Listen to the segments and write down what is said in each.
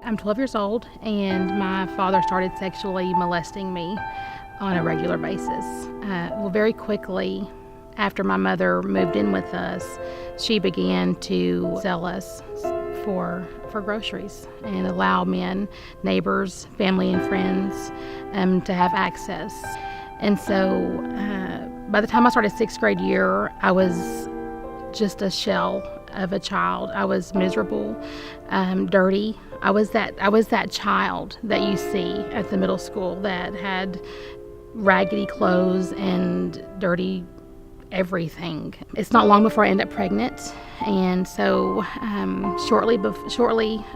I'm 12 years old, and my father started sexually molesting me on a regular basis. Very quickly, after my mother moved in with us, she began to sell us for groceries and allow men, neighbors, family, and friends to have access. And so by the time I started sixth grade year, I was just a shell of a child. I was miserable, dirty. I was that child that you see at the middle school that had raggedy clothes and dirty everything. It's not long before I end up pregnant, and so shortly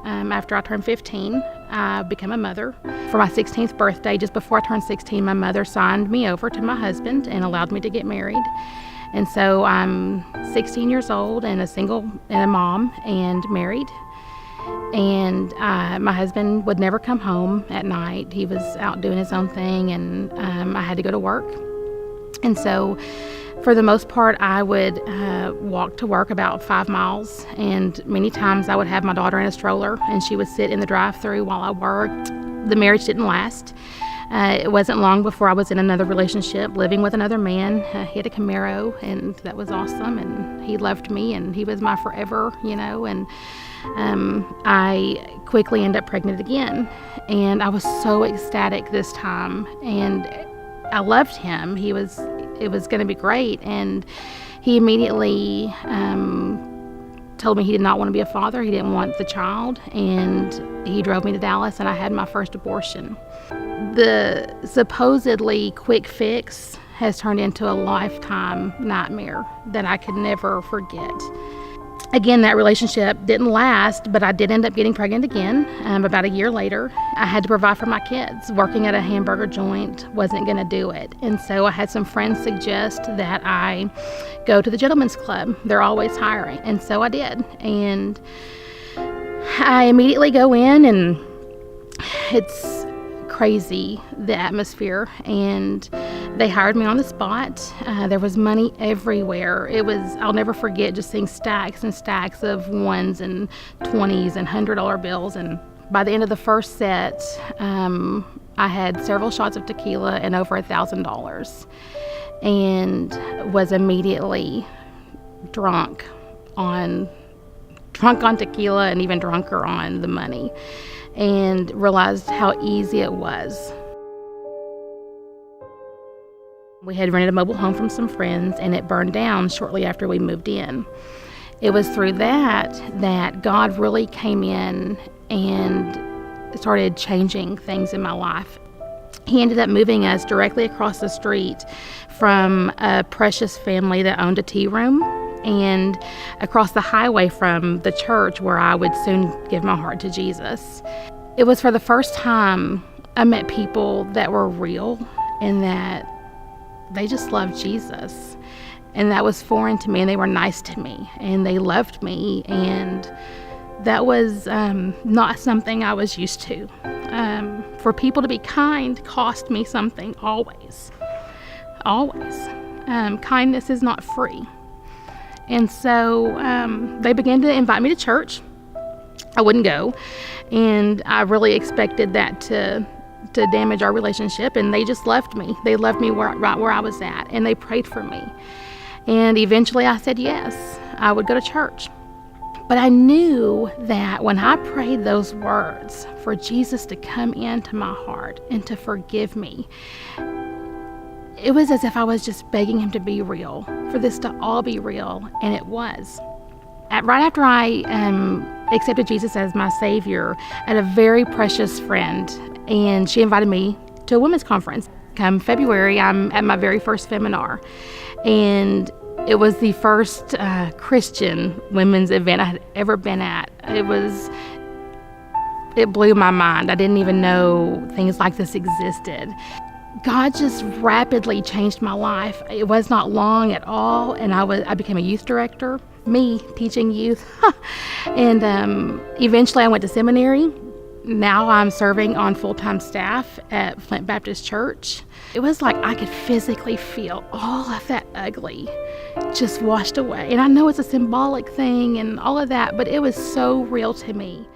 after I turned 15, I became a mother. For my 16th birthday, just before I turned 16, my mother signed me over to my husband and allowed me to get married. And so I'm 16 years old and a mom and married. And my husband would never come home at night. He was out doing his own thing, and I had to go to work. And so for the most part, I would walk to work about 5 miles, and many times I would have my daughter in a stroller, and she would sit in the drive-thru while I worked. The marriage didn't last. It wasn't long before I was in another relationship, living with another man. He had a Camaro, and that was awesome, and he loved me, and he was my forever, and I quickly ended up pregnant again, and I was so ecstatic this time, and I loved him. It was going to be great, and he immediately told me he did not want to be a father. He didn't want the child, and he drove me to Dallas, and I had my first abortion. The supposedly quick fix has turned into a lifetime nightmare that I could never forget. Again, that relationship didn't last, but I did end up getting pregnant again about a year later. I had to provide for my kids. Working at a hamburger joint wasn't going to do it. And so I had some friends suggest that I go to the Gentlemen's Club. They're always hiring. And so I did. And I immediately go in, and it's crazy, the atmosphere, and they hired me on the spot. There was money everywhere. I'll never forget just seeing stacks and stacks of ones and 20s and $100 bills. And by the end of the first set, I had several shots of tequila and over $1,000, and was immediately drunk on tequila and even drunker on the money, and realized how easy it was. We had rented a mobile home from some friends, and it burned down shortly after we moved in. It was through that God really came in and started changing things in my life. He ended up moving us directly across the street from a Precious family that owned a tea room, and across the highway from the church where I would soon give my heart to Jesus. It was for the first time I met people that were real and that they just loved Jesus. And that was foreign to me, and they were nice to me, and they loved me, and that was not something I was used to. For people to be kind cost me something, always. Kindness is not free. And so they began to invite me to church. I wouldn't go, and I really expected that to damage our relationship, and they just loved me. They loved me right where I was at, and they prayed for me. And eventually I said yes, I would go to church. But I knew that when I prayed those words for Jesus to come into my heart and to forgive me, it was as if I was just begging him to be real, for this to all be real, and it was. Right after I accepted Jesus as my Savior, I had a very precious friend, and she invited me to a women's conference. Come February, I'm at my very first Feminar, and it was the first Christian women's event I had ever been at. It blew my mind. I didn't even know things like this existed. God just rapidly changed my life. It was not long at all, and I became a youth director, me teaching youth. And eventually I went to seminary. Now I'm serving on full-time staff at Flint Baptist Church. It was like I could physically feel all of that ugly just washed away. And I know it's a symbolic thing and all of that, but it was so real to me.